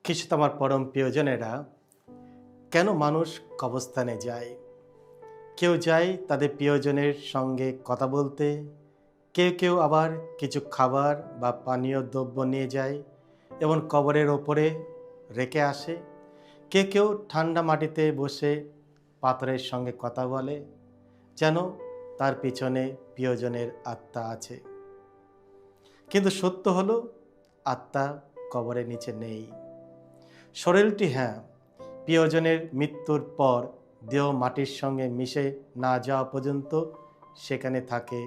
খ্রিস্ট আমার পরম প্রিয়জনেরা, কেন মানুষ কবরস্থানে যায়? কেউ যায় তাদের প্রিয়জনের সঙ্গে কথা বলতে, কেউ আবার কিছু খাবার বা পানীয় দ্রব্য নিয়ে যায় এবং কবরের ওপরে রেখে আসে। কেউ ঠান্ডা মাটিতে বসে পাথরের সঙ্গে কথা বলে, যেন তার পিছনে প্রিয়জনের আত্মা আছে। কিন্তু সত্য হলো, আত্মা কবরের নিচে নেই। শরীরটি প্রিয়জনের মৃত্যুর পর দেহ মাটির সঙ্গে মিশে না যাওয়া পর্যন্ত সেখানে থাকে,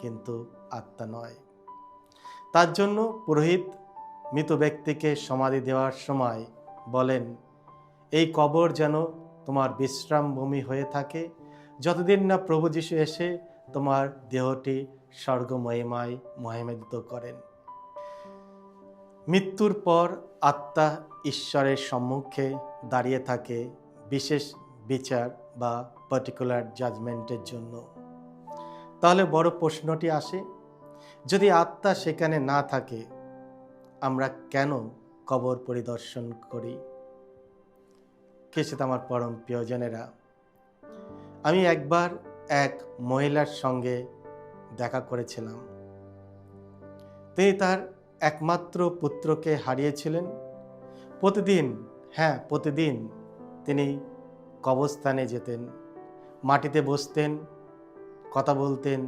কিন্তু আত্মা নয়। তার জন্য পুরোহিত মৃত ব্যক্তিকে সমাধি দেওয়ার সময় বলেন, এই কবর যেন তোমার বিশ্রাম ভূমি হয়ে থাকে, যতদিন না প্রভু যীশু এসে তোমার দেহটি স্বর্গ মহিমায় মহিমান্বিত করেন। মৃত্যুর পর আত্মা ঈশ্বরের সম্মুখে দাঁড়িয়ে থাকে বিশেষ বিচার বা পার্টিকুলার জাজমেন্টের জন্য। তাহলে বড় প্রশ্নটি আসে, যদি আত্মা সেখানে না থাকে, আমরা কেন কবর পরিদর্শন করি? খ্রিস্ট আমার পরম প্রিয়জনেরা, আমি একবার এক মহিলার সঙ্গে দেখা করেছিলাম। তিনি তার একমাত্র পুত্রকে হারিয়েছিলেন। প্রতিদিন তিনি কবরস্থানে যেতেন, মাটিতে বসতেন, কথা বলতেন,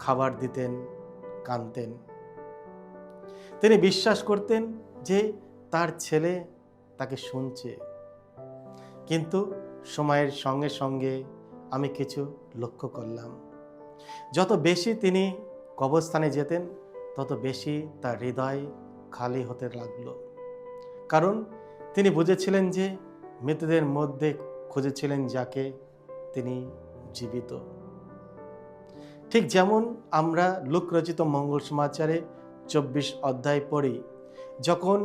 খাবার দিতেন, কাঁদতেন। তিনি বিশ্বাস করতেন যে তার ছেলে তাকে শুনছে। কিন্তু সময়ের সঙ্গে সঙ্গে আমি কিছু লক্ষ্য করলাম, যত বেশি তিনি কবরস্থানে যেতেন, তত বেশি তার হৃদয় খালি হতে লাগলো। কারণ তিনি বুঝেছিলেন যে মৃতদের মধ্যে খুঁজেছিলেন যাকে, তিনি জীবিত। ঠিক যেমন আমরা লূক রচিত মঙ্গল সমাচারে 24 অধ্যায় পড়ি, যখন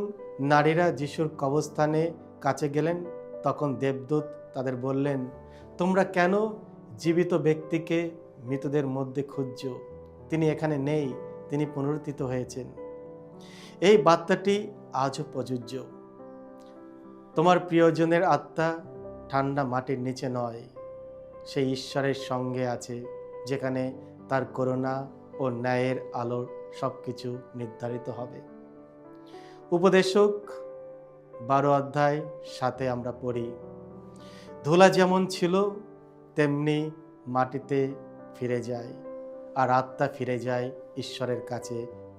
নারীরা যিশুর কবরস্থানে কাছে গেলেন, তখন দেবদূত তাদের বললেন, তোমরা কেন জীবিত ব্যক্তিকে মৃতদের মধ্যে খুঁজছো? তিনি এখানে নেই, তিনি পুনরুত্থিত হয়েছেন। এই বার্তাটি আজও প্রযোজ্য। তোমার প্রিয়জনের আত্মা ঠান্ডা মাটির নিচে নয়, সেই ঈশ্বরের সঙ্গে আছে, যেখানে তার করুণা ও ন্যায়ের আলোর সব কিছু নির্ধারিত হবে। উপদেশক 12 অধ্যায় 7 আমরা পড়ি, ধুলা যেমন ছিল তেমনি মাটিতে ফিরে যায়, আর আত্মা ফিরে যায় ঈশ্বরের কাছে,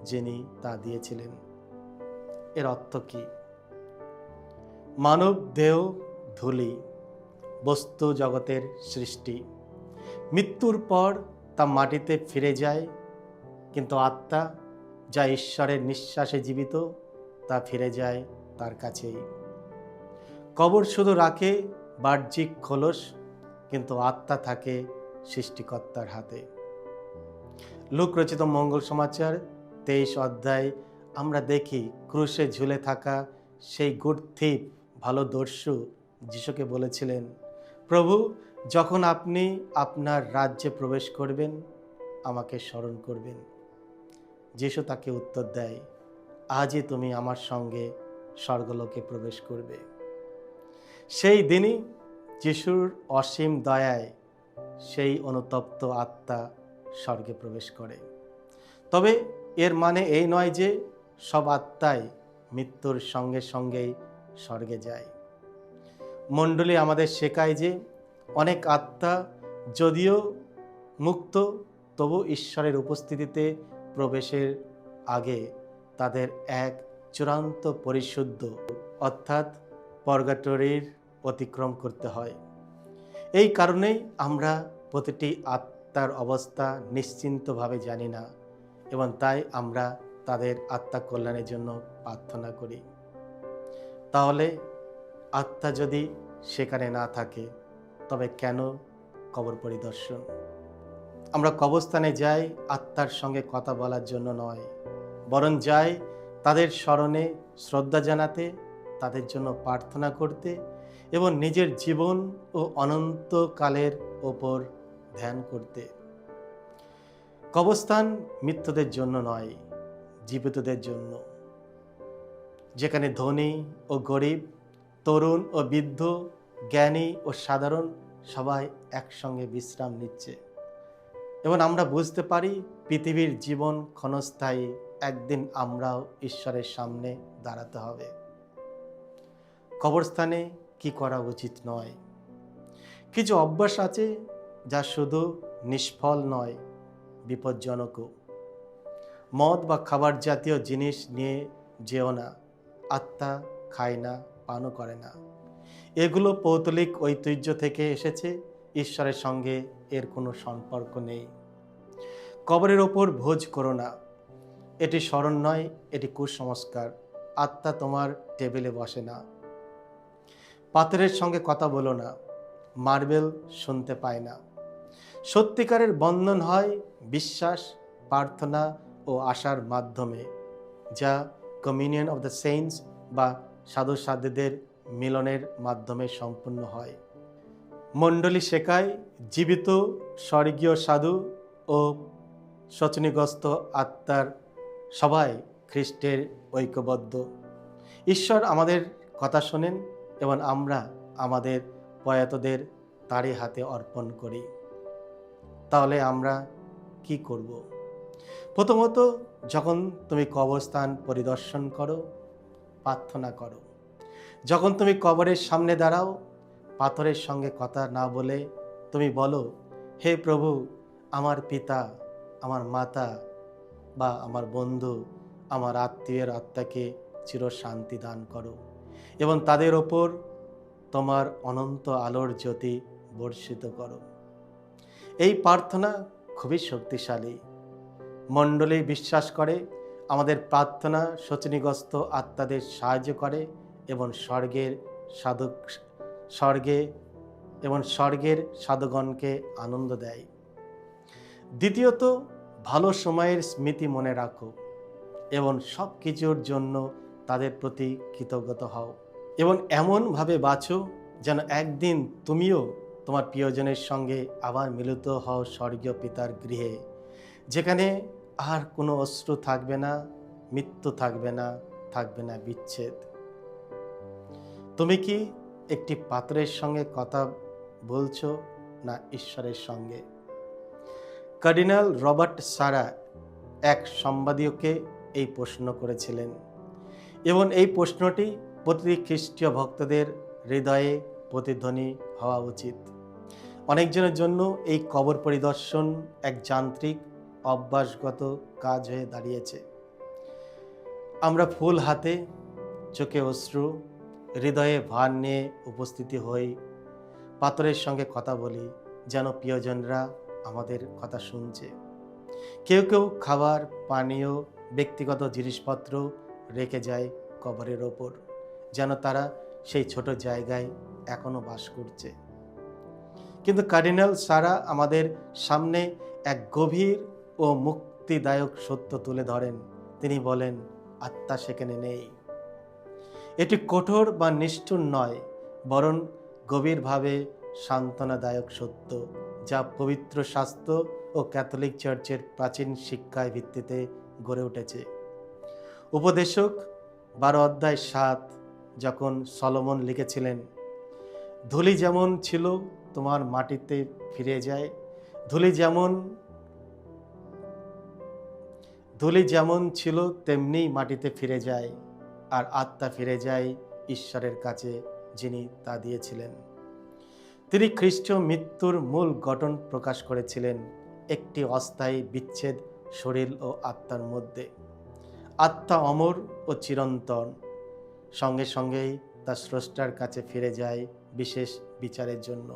যিনি তা দিয়েছিলেন। এর অর্থ কি? মানব দেহ ধূলি, বস্তু জগতের সৃষ্টি। মৃত্যুর পর তা মাটিতে ফিরে যায়, কিন্তু আত্মা, যা ঈশ্বরের নিঃশ্বাসে জীবিত, তা ফিরে যায় তার কাছেই। কবর শুধু রাখে বাহ্যিক খোলস, কিন্তু আত্মা থাকে সৃষ্টিকর্তার হাতে। লূক রচিত মঙ্গল সমাচার 23 অধ্যায় আমরা দেখি, ক্রুশে ঝুলে থাকা সেই গুড থিপ, ভালো দস্যু যিশুকে বলেছিলেন, প্রভু, যখন আপনি আপনার রাজ্যে প্রবেশ করবেন, আমাকে স্মরণ করবেন। যিশু তাকে উত্তর দেয়, আজই তুমি আমার সঙ্গে স্বর্গলোকে প্রবেশ করবে। সেই দিনই যিশুর অসীম দয়ায় সেই অনুতপ্ত আত্মা স্বর্গে প্রবেশ করে। তবে এর মানে এই নয় যে সব আত্মাই মৃত্যুর সঙ্গে সঙ্গেই স্বর্গে যায়। মণ্ডলী আমাদের শেখায় যে অনেক আত্মা যদিও মুক্ত, তবু ঈশ্বরের উপস্থিতিতে প্রবেশের আগে তাদের এক চূড়ান্ত পরিশুদ্ধ, অর্থাৎ পর্গাটরির অতিক্রম করতে হয়। এই কারণেই আমরা প্রতিটি আত্মার অবস্থা নিশ্চিন্তভাবে জানি না, এবং তাই আমরা তাদের আত্মা কল্যাণের জন্য প্রার্থনা করি। তাহলে আত্মা যদি সেখানে না থাকে, তবে কেন কবর পরিদর্শন? আমরা কবরস্থানে যাই আত্মার সঙ্গে কথা বলার জন্য নয়, বরং যাই তাদের স্মরণে শ্রদ্ধা জানাতে, তাদের জন্য প্রার্থনা করতে এবং নিজের জীবন ও অনন্তকালের ওপর ধ্যান করতে। কবরস্থান মৃত্যুদের জন্য নয়, জীবিতদের জন্য। যেখানে ধনী ও গরিব, তরুণ ও বৃদ্ধ, জ্ঞানী ও সাধারণ সবাই একসঙ্গে বিশ্রাম নিচ্ছে। এবং আমরা বুঝতে পারি পৃথিবীর জীবন ক্ষণস্থায়ী, একদিন আমরাও ঈশ্বরের সামনে দাঁড়াতে হবে। কবরস্থানে কি করা উচিত নয়? কিছু অভ্যাস আছে যা শুধু নিষ্ফল নয়, বিপজ্জনকও। মদ বা খাবার জাতীয় জিনিস নিয়ে যেও না। আত্মা খায় না, পানও করে না। এগুলো পৌত্তলিক ঐতিহ্য থেকে এসেছে, ঈশ্বরের সঙ্গে এর কোনো সম্পর্ক নেই। কবরের ওপর ভোজ করো না, এটি স্মরণ নয়, এটি কুসংস্কার। আত্মা তোমার টেবিলে বসে না। পাথরের সঙ্গে কথা বলো না, মার্বেল শুনতে পায় না। সত্যিকারের বন্ধন হয় বিশ্বাস, প্রার্থনা ও আশার মাধ্যমে, যা কমিউনিয়ন অফ দ্য সেইন্টস বা সাধু সাধ্যদের মিলনের মাধ্যমে সম্পূর্ণ হয়। মণ্ডলী শেখায় জীবিত স্বর্গীয় সাধু ও শোচনীগ্রস্ত আত্মার সবাই খ্রিস্টের ঐক্যবদ্ধ। ঈশ্বর আমাদের কথা শোনেন এবং আমরা আমাদের প্রয়াতদের তারই হাতে অর্পণ করি। তাহলে আমরা কি করব? প্রথমত, যখন তুমি কবরস্থান পরিদর্শন করো, প্রার্থনা করো। যখন তুমি কবরের সামনে দাঁড়াও, পাথরের সঙ্গে কথা না বলে তুমি বলো, হে প্রভু, আমার পিতা, আমার মাতা বা আমার বন্ধু, আমার আত্মীয়ের আত্মাকে চিরশান্তি দান করো এবং তাদের ওপর তোমার অনন্ত আলোর জ্যোতি বর্ষিত করো। এই প্রার্থনা খুবই শক্তিশালী। মণ্ডলী বিশ্বাস করে আমাদের প্রার্থনা শোচনীগ্রস্ত আত্মাদের সাহায্য করে এবং স্বর্গের সাধুগণকে আনন্দ দেয়। দ্বিতীয়ত, ভালো সময়ের স্মৃতি মনে রাখো এবং সব কিছুর জন্য তাদের প্রতি কৃতজ্ঞতা হও এবং এমনভাবে বাঁচো যেন একদিন তুমিও তোমার প্রিয়জনের সঙ্গে আবার মিলিত হও স্বর্গীয় পিতার গৃহে, যেখানে আর কোনো অশ্রু থাকবে না, মৃত্যু থাকবে না, থাকবে না বিচ্ছেদ। তুমি কি একটি পাথরের সঙ্গে কথা বলছো না ঈশ্বরের সঙ্গে? কার্ডিনাল রবার্ট সারা এক সম্পাদকীয়কে এই প্রশ্ন করেছিলেন এবং এই প্রশ্নটি প্রতিটি খ্রিস্টীয় ভক্তদের হৃদয়ে প্রতিধ্বনি হওয়া উচিত। অনেকজনের জন্য এই কবর পরিদর্শন এক যান্ত্রিক অভ্যাসগত কাজ হয়ে দাঁড়িয়েছে। আমরা ফুল হাতে, চোখে অশ্রু, হৃদয়ে ভার নিয়ে উপস্থিতি হই, পাথরের সঙ্গে কথা বলি যেন প্রিয়জনরা আমাদের কথা শুনছে। কেউ কেউ খাবার, পানীয়, ব্যক্তিগত জিনিসপত্র রেখে যায় কবরের ওপর, যেন তারা সেই ছোট জায়গায় এখনো বাস করছে। কিন্তু কার্ডিনাল সারা আমাদের সামনে এক গভীর ও মুক্তিদায়ক সত্য তুলে ধরেন। তিনি বলেন, আত্মা সেখানে নেই। এটি কঠোর বা নিষ্ঠুর নয়, বরং গভীরভাবে সান্ত্বনাদায়ক সত্য, যা পবিত্র শাস্ত্র ও ক্যাথলিক চার্চের প্রাচীন শিক্ষায় ভিত্তিতে গড়ে উঠেছে। উপদেশক 12:7 যখন সলোমন লিখেছিলেন, ধুলি যেমন ছিল তোমার মাটিতে ফিরে যায়, ধুলি যেমন ছিল তেমনি মাটিতে ফিরে যায়, আর আত্মা ফিরে যায় ঈশ্বরের কাছে, যিনি তা দিয়েছিলেন। তিনি খ্রিস্টীয় মৃত্যুর মূল গঠন প্রকাশ করেছিলেন, একটি অস্থায়ী বিচ্ছেদ শরীর ও আত্মার মধ্যে। আত্মা অমর ও চিরন্তন, সঙ্গে সঙ্গেই তা স্রষ্টার কাছে ফিরে যায় বিশেষ বিচারের জন্য।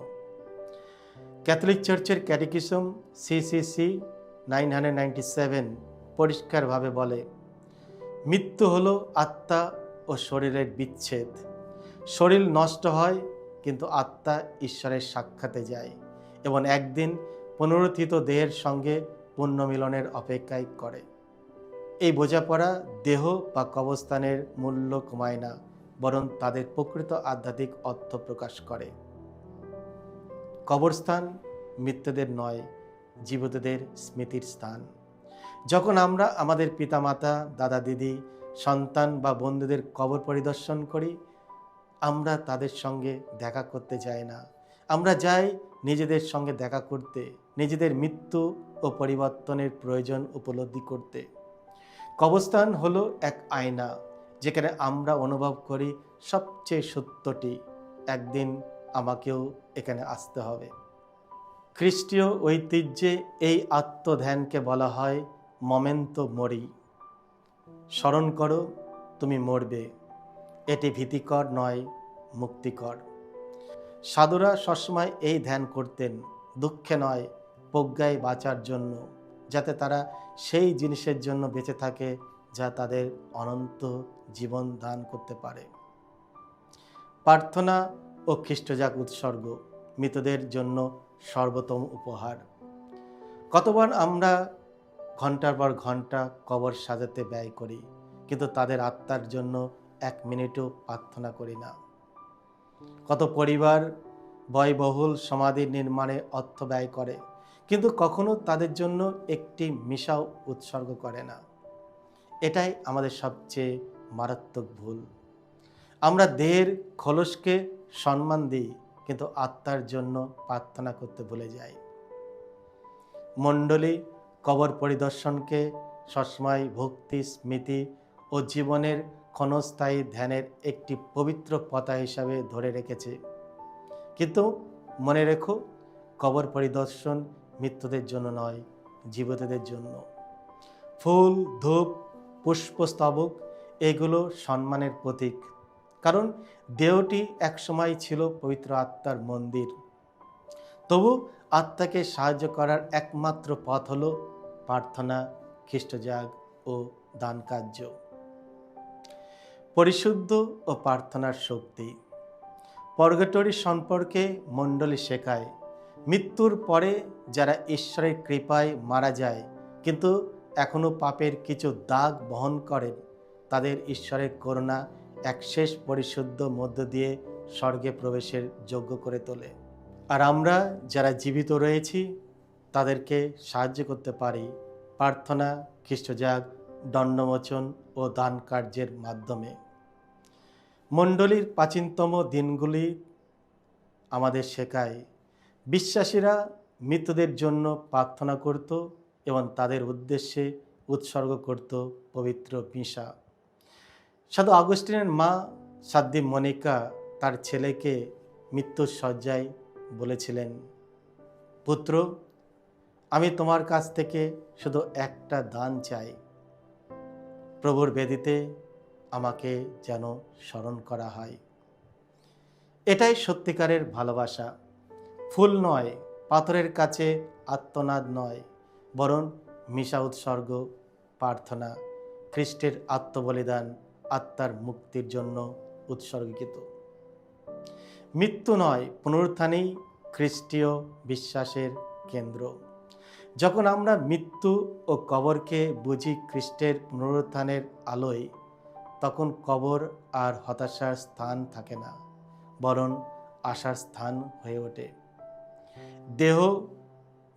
ক্যাথলিক চার্চের ক্যাটেকিজম সিসিসি 997 পরিষ্কারভাবে বলে, মৃত্যু হলো আত্মা ও শরীরের বিচ্ছেদ। শরীর নষ্ট হয়, কিন্তু আত্মা ঈশ্বরের সাক্ষাতে যায় এবং একদিন পুনরুত্থিত দেহের সঙ্গে পুণ্যমিলনের অপেক্ষায় করে। এই বোঝাপড়া দেহ বা কবরস্থানের মূল্য কমায় না, বরং তাদের প্রকৃত আধ্যাত্মিক অর্থ প্রকাশ করে। কবরস্থান মৃতদের নয়, জীবিতদের স্মৃতির স্থান। যখন আমরা আমাদের পিতামাতা, দাদা দিদি সন্তান বা বন্ধুদের কবর পরিদর্শন করি, আমরা তাদের সঙ্গে দেখা করতে যাই না। আমরা যাই নিজেদের সঙ্গে দেখা করতে, নিজেদের মৃত্যু ও পরিবর্তনের প্রয়োজন উপলব্ধি করতে। কবরস্থান হলো এক আয়না, যেখানে আমরা অনুভব করি সবচেয়ে সত্যটি, একদিন আমাকেও এখানে আসতে হবে। খ্রিস্টীয় ঐতিহ্যে এই আত্মধ্যানকে বলা হয় মোমেন্টো মরি। স্মরণ করো, তুমি মরবে। এটি ভীতিকর নয়, মুক্তিকর। সাধুরা সবসময় এই ধ্যান করতেন, দুঃখে নয়, প্রজ্ঞায় বাঁচার জন্য, যাতে তারা সেই জিনিসের জন্য বেঁচে থাকে যা তাদের অনন্ত জীবন দান করতে পারে। প্রার্থনা ও খ্রিস্টজাগ উৎসর্গ মৃতদের জন্য সর্বোত্তম উপহার। কতবার আমরা ঘন্টার পর ঘন্টা কবর সাজাতে ব্যয় করি, কিন্তু তাদের আত্মার জন্য 1 মিনিটও প্রার্থনা করি না। কত পরিবার ব্যয়বহুল সমাধি নির্মাণে অর্থ ব্যয় করে, কিন্তু কখনো তাদের জন্য একটি মিশাও উৎসর্গ করে না। এটাই আমাদের সবচেয়ে মারাত্মক ভুল। আমরা দেহের খোলসকে সম্মান দিই, কিন্তু আত্মার জন্য প্রার্থনা করতে ভুলে যাই। মণ্ডলী কবর পরিদর্শনকে সবসময় ভক্তি, স্মৃতি ও জীবনের ক্ষণস্থায়ী ধ্যানের একটি পবিত্র পথা হিসাবে ধরে রেখেছে। কিন্তু মনে রেখো, কবর পরিদর্শন মৃত্যুদের জন্য নয়, জীবিতদের জন্য। ফুল, ধূপ, পুষ্পস্তবক এগুলো সম্মানের প্রতীক, কারণ দেহটি একসময় ছিল পবিত্র আত্মার মন্দির। তবু আত্মাকে সাহায্য করার একমাত্র পথ হলো প্রার্থনা, খ্রিস্টজাগ ও দান কার্য। পরিশুদ্ধ ও প্রার্থনার শক্তি। পর্গটরি সম্পর্কে মণ্ডলী শেখায়, মৃত্যুর পরে যারা ঈশ্বরের কৃপায় মারা যায় কিন্তু এখনও পাপের কিছু দাগ বহন করেন, তাদের ঈশ্বরের করুণা এক শেষ পরিশুদ্ধ মধ্য দিয়ে স্বর্গে প্রবেশের যোগ্য করে তোলে। আর আমরা যারা জীবিত রয়েছি তাদেরকে সাহায্য করতে পারি প্রার্থনা, খ্রিস্টজাগ, দণ্ডমোচন ও দান কার্যের মাধ্যমে। মণ্ডলীর প্রাচীনতম দিনগুলি আমাদের শেখায়, বিশ্বাসীরা মৃতদের জন্য প্রার্থনা করত এবং তাদের উদ্দেশ্যে উৎসর্গ করত পবিত্র মিশা। সাধু আগস্টিনের মা সাধ্বী মনিকা তার ছেলেকে মৃত্যুর শয্যায় বলেছিলেন, পুত্র, আমি তোমার কাছ থেকে শুধু একটা দান চাই, প্রভুর বেদিতে আমাকে যেন স্মরণ করা হয়। এটাই সত্যিকারের ভালোবাসা। ফুল নয়, পাথরের কাছে আত্মনাদ নয়, বরং মিশা উৎসর্গ, প্রার্থনা, খ্রিস্টের আত্মবলিদান আত্মার মুক্তির জন্য উৎসর্গিত। মৃত্যু নয়, পুনরুত্থানই খ্রিস্টীয় বিশ্বাসের কেন্দ্র। যখন আমরা মৃত্যু ও কবরকে বুঝি খ্রিস্টের পুনরুত্থানের আলোয়, তখন কবর আর হতাশার স্থান থাকে না, বরং আশার স্থান হয়ে ওঠে। দেহ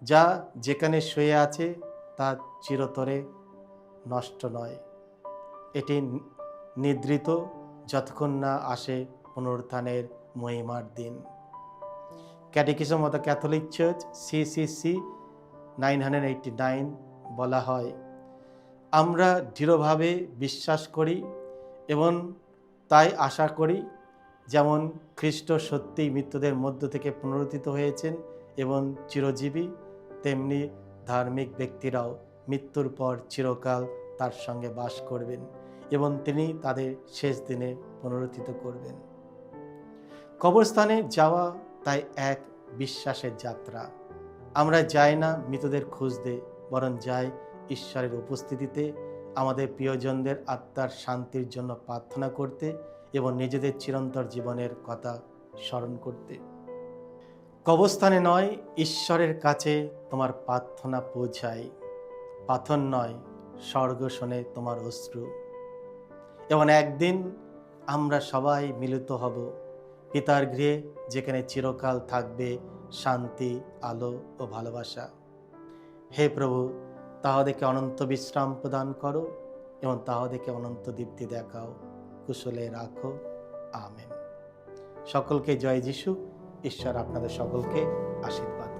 যা যেখানে শুয়ে আছে তা চিরতরে নষ্ট নয়, এটি নিদ্রিত যতক্ষণ না আসে পুনরুত্থানের মহিমার দিন। Catechism of the Catholic church CCC 989 বলা হয়, আমরা দৃঢ়ভাবে বিশ্বাস করি এবং তাই আশা করি, যেমন খ্রিস্ট সত্যিই মৃত্যুদের মধ্য থেকে পুনরুত্থিত হয়েছেন এবং চিরজীবী, তেমনি ধার্মিক ব্যক্তিরাও মৃত্যুর পর চিরকাল তার সঙ্গে বাস করবেন এবং তিনি তাদের শেষ দিনে পুনরুত্থিত করবেন। কবরস্থানে যাওয়া তাই এক বিশ্বাসের যাত্রা। আমরা যাই না মৃতদের খুঁজতে, বরং যাই ঈশ্বরের উপস্থিতিতে আমাদের প্রিয়জনদের আত্মার শান্তির জন্য প্রার্থনা করতে এবং নিজেদের চিরন্তর জীবনের কথা স্মরণ করতে। কবরস্থানে নয়, ঈশ্বরের কাছে তোমার প্রার্থনা পৌঁছায়। পাথর নয়, স্বর্গ শোনে তোমার অশ্রু। এবং একদিন আমরা সবাই মিলিত হব পিতার গৃহে, যেখানে চিরকাল থাকবে শান্তি, আলো ও ভালোবাসা। হে প্রভু, তাহাদেরকে অনন্ত বিশ্রাম প্রদান করো এবং তাহাদেরকে অনন্ত দীপ্তি দেখাও, কুশলে রাখো। আমেন। সকলকে জয় যিশু। ঈশ্বর আপনাদের সকলকে আশীর্বাদ।